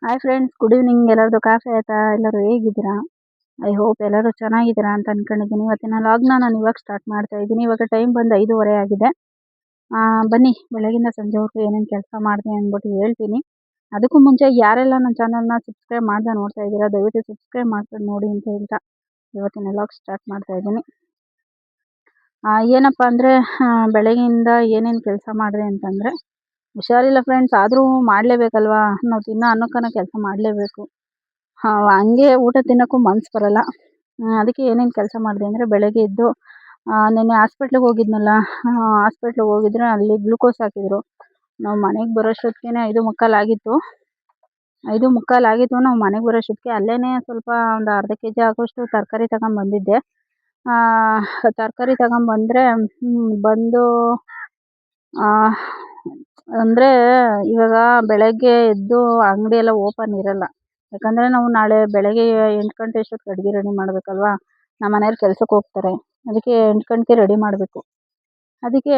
Hi friends, good evening. ಎಲ್ಲರದು coffee ಆಯ್ತಾ? ಎಲ್ಲರೂ ಹೇಗಿದ್ದೀರಾ? ಐ ಹೋಪ್ ಎಲ್ಲರೂ ಚೆನ್ನಾಗಿದ್ದೀರಾ ಅಂತ ಅನ್ಕೊಂಡಿದ್ದೀನಿ. ಇವತ್ತಿನ ಲಾಗ್ನ ನಾನು ಇವಾಗ ಸ್ಟಾರ್ಟ್ ಮಾಡ್ತಾ ಇದ್ದೀನಿ. ಇವಾಗ ಟೈಮ್ ಬಂದು 5:30 ಆಗಿದೆ. ಬನ್ನಿ, ಬೆಳಗಿಂದ ಸಂಜೆವರೆಗೂ ಏನೇನು ಕೆಲಸ ಮಾಡಿದೆ ಅಂದ್ಬಿಟ್ಟು ಹೇಳ್ತೀನಿ. ಅದಕ್ಕೂ ಮುಂಚೆ ಯಾರೆಲ್ಲ ನನ್ನ ಚಾನಲ್ನ ಸಬ್ಸ್ಕ್ರೈಬ್ ಮಾಡ್ದೆ ನೋಡ್ತಾ ಇದ್ದೀರಾ, ದಯವಿಟ್ಟು ಸಬ್ಸ್ಕ್ರೈಬ್ ಮಾಡ್ಕೊಂಡು ನೋಡಿ ಅಂತ ಹೇಳ್ತಾ ಇವತ್ತಿನ ಲಾಗ್ ಸ್ಟಾರ್ಟ್ ಮಾಡ್ತಾ ಇದ್ದೀನಿ. ಏನಪ್ಪ ಅಂದರೆ ಬೆಳಗ್ಗೆಯಿಂದ ಏನೇನು ಕೆಲಸ ಮಾಡಿದೆ ಅಂತಂದರೆ, ಹುಷಾರಿಲ್ಲ ಫ್ರೆಂಡ್ಸ್, ಆದರೂ ಮಾಡಲೇಬೇಕಲ್ವಾ, ನಾವು ತಿನ್ನೋ ಅನ್ನಕ್ಕನ ಕೆಲಸ ಮಾಡಲೇಬೇಕು. ಹಂಗೆ ಊಟ ತಿನ್ನೋಕ್ಕೂ ಮನ್ಸು ಬರಲ್ಲ. ಅದಕ್ಕೆ ಏನೇನು ಕೆಲಸ ಮಾಡಿದೆ ಅಂದರೆ, ಬೆಳಗ್ಗೆ ಎದ್ದು ನೆನ್ನೆ ಹಾಸ್ಪಿಟ್ಲಿಗೆ ಹೋಗಿದ್ನಲ್ಲ, ಹಾಸ್ಪಿಟ್ಲಿಗೆ ಹೋಗಿದ್ರೆ ಅಲ್ಲಿ ಗ್ಲೂಕೋಸ್ ಹಾಕಿದ್ರು. ನಾವು ಮನೆಗೆ ಬರೋಷ್ಟೊತ್ತಿಗೆ 5:45 ಆಗಿತ್ತು. 5:45 ಆಗಿತ್ತು. ನಾವು ಮನೆಗೆ ಬರೋಷ್ಟೊತ್ತಿಗೆ ಅಲ್ಲೇ ಸ್ವಲ್ಪ ಒಂದು ಅರ್ಧ kg ಆಗೋಷ್ಟು ತರಕಾರಿ ತಗೊಂಬಂದಿದ್ದೆ. ತರಕಾರಿ ತಗೊಂಬಂದರೆ ಬಂದು ಅಂದರೆ ಇವಾಗ ಬೆಳಗ್ಗೆ ಎದ್ದು ಅಂಗಡಿ ಎಲ್ಲ ಓಪನ್ ಇರಲ್ಲ. ಯಾಕಂದರೆ ನಾವು ನಾಳೆ ಬೆಳಗ್ಗೆ 8 ಗಂಟೆ ಅಷ್ಟೊತ್ತಿಗೆ ಅಡುಗೆ ರೆಡಿ ಮಾಡಬೇಕಲ್ವಾ. ನಮ್ಮ ಮನೆಯವ್ರು ಕೆಲ್ಸಕ್ಕೆ ಹೋಗ್ತಾರೆ, ಅದಕ್ಕೆ 8 ಗಂಟೆಗೆ ರೆಡಿ ಮಾಡಬೇಕು. ಅದಕ್ಕೆ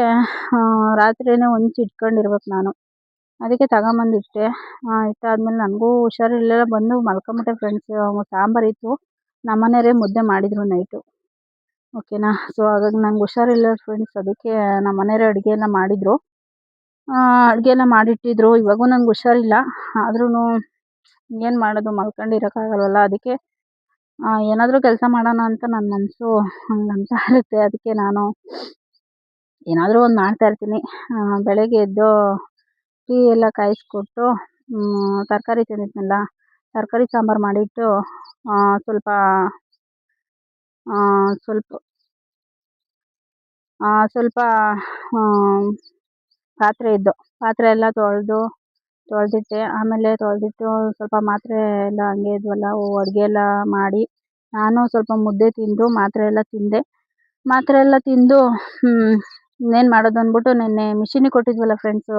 ರಾತ್ರಿಯೇ ಹೊಂಚಿ ಇಟ್ಕೊಂಡಿರ್ಬೇಕು ನಾನು. ಅದಕ್ಕೆ ತಗೊಂಬಂದಿಟ್ಟೆ. ಇಟ್ಟಾದ್ಮೇಲೆ ನನಗೂ ಹುಷಾರಿರಲಿಲ್ಲ, ಬಂದು ಮಲ್ಕೊಂಬಿಟ್ಟೆ ಫ್ರೆಂಡ್ಸ್. ಸಾಂಬಾರಿತ್ತು, ನಮ್ಮ ಮನೆಯವರೇ ಮುದ್ದೆ ಮಾಡಿದರು ನೈಟು. ಓಕೆನಾ. ಸೊ ಹಾಗಾಗಿ ನಂಗೆ ಹುಷಾರಿಲ್ಲ ಫ್ರೆಂಡ್ಸ್, ಅದಕ್ಕೆ ನಮ್ಮ ಮನೆಯವರೇ ಅಡುಗೆ ಎಲ್ಲ ಮಾಡಿದರು. ಅಡುಗೆ ಎಲ್ಲ ಮಾಡಿಟ್ಟಿದ್ರು. ಇವಾಗೂ ನಂಗೆ ಹುಷಾರಿಲ್ಲ, ಆದ್ರೂ ಏನು ಮಾಡೋದು, ಮಲ್ಕೊಂಡಿರೋಕ್ಕಾಗಲ್ವಲ್ಲ. ಅದಕ್ಕೆ ಏನಾದರೂ ಕೆಲಸ ಮಾಡೋಣ ಅಂತ ನನ್ನ ಮನಸ್ಸು ಹಂಗಂತ ಇರುತ್ತೆ. ಅದಕ್ಕೆ ನಾನು ಏನಾದರೂ ಒಂದು ಮಾಡ್ತಾಯಿರ್ತೀನಿ. ಬೆಳಗ್ಗೆ ಎದ್ದು ಟೀ ಎಲ್ಲ ಕಾಯಿಸ್ಕೊಟ್ಟು ತರಕಾರಿ ತಂದಿದ್ನಲ್ಲ, ತರಕಾರಿ ಸಾಂಬಾರು ಮಾಡಿಟ್ಟು ಸ್ವಲ್ಪ ಪಾತ್ರೆ ಎಲ್ಲ ತೊಳೆದಿಟ್ಟೆ. ಆಮೇಲೆ ತೊಳೆದಿಟ್ಟು ಸ್ವಲ್ಪ ಮಾತ್ರೆ ಎಲ್ಲ ಹಂಗೆ ಇದ್ವಲ್ಲ, ಅಡುಗೆ ಎಲ್ಲ ಮಾಡಿ ನಾನು ಸ್ವಲ್ಪ ಮುದ್ದೆ ತಿಂದು ಮಾತ್ರೆ ಎಲ್ಲ ತಿಂದೆ. ಮಾತ್ರೆ ಎಲ್ಲ ತಿಂದು ಇನ್ನೇನು ಮಾಡೋದು ಅಂದ್ಬಿಟ್ಟು ನೆನ್ನೆ ಮಿಷಿನಿಗೆ ಕೊಟ್ಟಿದ್ವಲ್ಲ ಫ್ರೆಂಡ್ಸ್,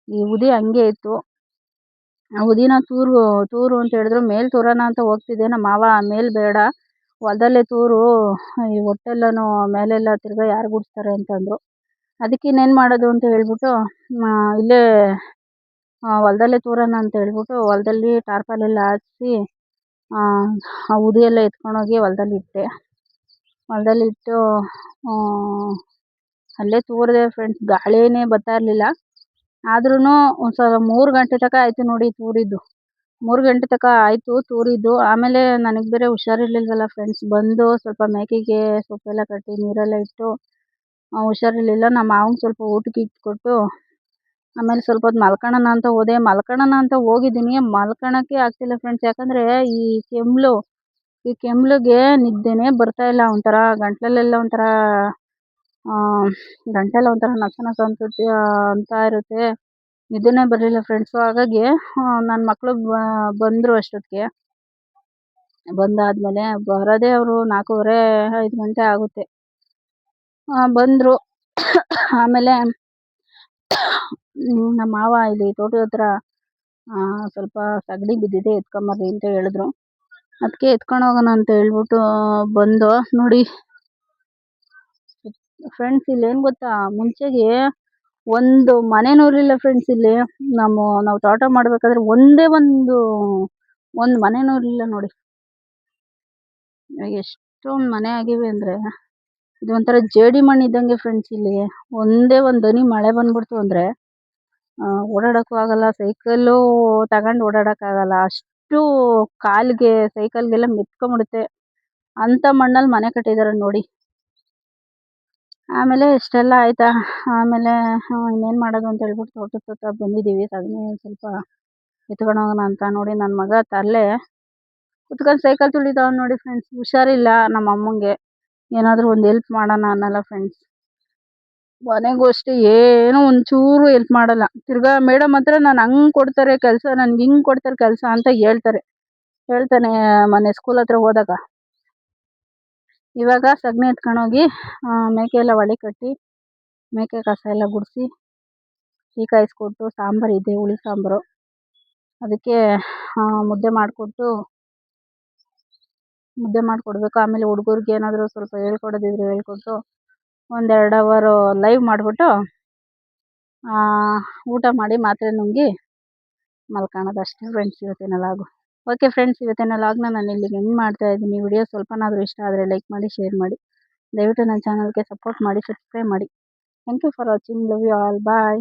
ಈ ಉದಿ ಹಂಗೆ ಇತ್ತು. ಆ ಉದಿನ ತೂರು ಅಂತ ಹೇಳಿದ್ರು. ಮೇಲೆ ತೂರೋಣ ಅಂತ ಹೋಗ್ತಿದ್ದೆ. ನಮ್ಮ ಮಾವ ಮೇಲೆ ಬೇಡ, ಹೊಲದಲ್ಲೇ ತೂರು, ಈ ಹೊಟ್ಟೆಲ್ಲನೂ ಮೇಲೆಲ್ಲ ತಿರ್ಗಾ ಯಾರು ಗುಡಿಸ್ತಾರೆ ಅಂತಂದರು. ಅದಕ್ಕೆ ಇನ್ನೇನು ಮಾಡೋದು ಅಂತ ಹೇಳ್ಬಿಟ್ಟು ಇಲ್ಲೇ ಹೊಲದಲ್ಲೇ ತೂರೋಣ ಅಂತ ಹೇಳ್ಬಿಟ್ಟು ಹೊಲದಲ್ಲಿ ಟಾರ್ಪಲೆಲ್ಲ ಹಾಕಿಸಿ ಆ ಉದಿ ಎಲ್ಲ ಎತ್ಕೊಂಡೋಗಿ ಹೊಲದಲ್ಲಿಟ್ಟೆ. ಹೊಲದಲ್ಲಿಟ್ಟು ಅಲ್ಲೇ ತೂರಿದೆ ಫ್ರೆಂಡ್ಸ್. ಗಾಳಿನೇ ಬರ್ತಾ ಇರಲಿಲ್ಲ, ಆದ್ರೂ ಒಂದು 3 ಗಂಟೆ ತನಕ ಆಯಿತು ನೋಡಿ ತೂರಿದ್ದು. 3 ಗಂಟೆ ತನಕ ಆಯಿತು ತೂರಿದ್ದು. ಆಮೇಲೆ ನನಗೆ ಬೇರೆ ಹುಷಾರಿರ್ಲಿಲ್ವಲ್ಲ ಫ್ರೆಂಡ್ಸ್, ಬಂದು ಸ್ವಲ್ಪ ಮೇಕೆಗೆ ಸೊಪ್ಪೆಲ್ಲ ಕಟ್ಟಿ ನೀರೆಲ್ಲ ಇಟ್ಟು ಹುಷಾರಿರಲಿಲ್ಲ. ನಮ್ಮ ಮಾವಂಗೆ ಸ್ವಲ್ಪ ಊಟಕ್ಕೆ ಇಟ್ಕೊಟ್ಟು ಆಮೇಲೆ ಸ್ವಲ್ಪ ಹೊತ್ತು ಮಲ್ಕೊಳ್ಳೋಣ ಅಂತ ಹೋದೆ. ಮಲ್ಕೊಳ್ಳೋಣ ಅಂತ ಹೋಗಿದ್ದೀನಿ, ಮಲ್ಕೊಳ್ಳೋಕ್ಕೆ ಆಗ್ತಿಲ್ಲ ಫ್ರೆಂಡ್ಸ್. ಯಾಕಂದರೆ ಈ ಕೆಮ್ಮಲಿಗೆ ನಿದ್ದೆನೇ ಬರ್ತಾಯಿಲ್ಲ. ಒಂಥರ ಗಂಟಲಲ್ಲೆಲ್ಲ ಒಂಥರ ನಸ ನಸ ಅಂತ ಇರುತ್ತೆ, ನಿದ್ದೆನೇ ಬರಲಿಲ್ಲ ಫ್ರೆಂಡ್ಸು. ಹಾಗಾಗಿ ನನ್ನ ಮಕ್ಕಳು ಬಂದರು. ಅಷ್ಟೊತ್ತಿಗೆ ಬಂದಾದಮೇಲೆ ಬರೋದೇ ಅವರು 4:45 ಗಂಟೆ ಆಗುತ್ತೆ. ಬಂದರು. ಆಮೇಲೆ ನಮ್ಮ ಮಾವ ಇಲ್ಲಿ ತೋಟದ ಹತ್ರ ಸ್ವಲ್ಪ ಸಗಣಿ ಬಿದ್ದಿದೆ, ಎತ್ಕೊಂಬರ್ರಿ ಅಂತ ಹೇಳಿದ್ರು. ಅದಕ್ಕೆ ಎತ್ಕೊಂಡು ಹೋಗೋಣ ಅಂತ ಹೇಳ್ಬಿಟ್ಟು ಬಂದು ನೋಡಿ ಫ್ರೆಂಡ್ಸ್. ಇಲ್ಲೇನು ಗೊತ್ತಾ, ಮುಂಚೆಗೆ ಒಂದು ಮನೆನೂ ಇರಲಿಲ್ಲ ಫ್ರೆಂಡ್ಸ್. ಇಲ್ಲಿ ನಾವು ತೋಟ ಮಾಡಬೇಕಾದ್ರೆ ಒಂದೇ ಒಂದು ಮನೆನೂ ಇರಲಿಲ್ಲ ನೋಡಿ. ಎಷ್ಟೊಂದು ಮನೆ ಆಗಿವೆ ಅಂದರೆ, ಇದು ಒಂಥರ ಜೇಡಿ ಮಣ್ಣು ಇದ್ದಂಗೆ ಫ್ರೆಂಡ್ಸ್. ಇಲ್ಲಿ ಒಂದೇ ಒಂದು ಹನಿ ಮಳೆ ಬಂದ್ಬಿಡ್ತು ಅಂದರೆ ಓಡಾಡೋಕ್ಕೂ ಆಗಲ್ಲ, ಸೈಕಲ್ಲು ತಗೊಂಡು ಓಡಾಡೋಕ್ಕಾಗಲ್ಲ. ಅಷ್ಟು ಕಾಲಿಗೆ ಸೈಕಲ್ಗೆಲ್ಲ ಮೆತ್ಕೊಂಬಿಡುತ್ತೆ, ಅಂಥ ಮಣ್ಣಲ್ಲಿ ಮನೆ ಕಟ್ಟಿದ್ದಾರೆ ನೋಡಿ. ಆಮೇಲೆ ಇಷ್ಟೆಲ್ಲ ಆಯಿತಾ. ಆಮೇಲೆ ಇನ್ನೇನು ಮಾಡೋದು ಅಂತ ಹೇಳ್ಬಿಟ್ಟು ತೋಟದ ಹತ್ರ ಬಂದಿದ್ದೀವಿ. ಸಗಣಿ ಸ್ವಲ್ಪ ಎತ್ಕೊಂಡು ಹೋಗೋಣ ಅಂತ. ನೋಡಿ ನನ್ನ ಮಗ ತರಲೆ ಕುತ್ಕೊಂಡು ಸೈಕಲ್ ತುಳಿತಾವ್ ನೋಡಿ ಫ್ರೆಂಡ್ಸ್. ಹುಷಾರಿಲ್ಲ ನಮ್ಮ ಅಮ್ಮಂಗೆ, ಏನಾದರೂ ಒಂದು ಹೆಲ್ಪ್ ಮಾಡೋಣ ಅನ್ನಲ್ಲ ಫ್ರೆಂಡ್ಸ್. ಮನೆಗೂ ಅಷ್ಟೇ ಏನೂ ಒಂಚೂರು ಹೆಲ್ಪ್ ಮಾಡಲ್ಲ. ತಿರ್ಗಾ ಮೇಡಮ್ ಹತ್ರ ನಾನು ಹಂಗೆ ಕೊಡ್ತಾರೆ ಕೆಲಸ, ನನಗೆ ಹಿಂಗೆ ಕೊಡ್ತಾರೆ ಕೆಲಸ ಅಂತ ಹೇಳ್ತಾನೆ ಮೊನ್ನೆ ಸ್ಕೂಲ್ ಹತ್ರ ಹೋದಾಗ. ಇವಾಗ ಸಗಣಿ ಎತ್ಕೊಂಡೋಗಿ ಮೇಕೆ ಎಲ್ಲ ಒಲೆ ಕಟ್ಟಿ ಮೇಕೆ ಕಸ ಎಲ್ಲ ಗುಡಿಸಿ ಟೀ ಕಾಯಿಸ್ಕೊಟ್ಟು, ಸಾಂಬಾರು ಇದೆ, ಹುಳಿ ಸಾಂಬಾರು, ಅದಕ್ಕೆ ಮುದ್ದೆ ಮಾಡಿಕೊಡ್ಬೇಕು. ಆಮೇಲೆ ಹುಡುಗರಿಗೆ ಏನಾದರೂ ಸ್ವಲ್ಪ ಹೇಳ್ಕೊಡೋದಿದ್ರೆ ಹೇಳ್ಕೊಟ್ಟು 1-2 ಅವರು ಲೈವ್ ಮಾಡಿಬಿಟ್ಟು ಊಟ ಮಾಡಿ ಮಾತ್ರೆ ನುಂಗಿ ಮಲ್ಕೊಳ್ಳೋದು ಅಷ್ಟೇ ಫ್ರೆಂಡ್ಸ್ ಇವತ್ತಿನ ಲಾಗು. ಓಕೆ ಫ್ರೆಂಡ್ಸ್, ಇವತ್ತಿನ ಲಾಗ್ನ ನಾನು ಇಲ್ಲಿಗೆ ಎಂಡ್ ಮಾಡ್ತಾ ಇದ್ದೀನಿ. ವಿಡಿಯೋ ಸ್ವಲ್ಪನಾದರೂ ಇಷ್ಟ ಆದರೆ ಲೈಕ್ ಮಾಡಿ, ಶೇರ್ ಮಾಡಿ. ದಯವಿಟ್ಟು ನನ್ನ ಚಾನಲ್ಗೆ ಸಪೋರ್ಟ್ ಮಾಡಿ, ಸಬ್ಸ್ಕ್ರೈಬ್ ಮಾಡಿ. Thank you for watching. Love you all. Bye.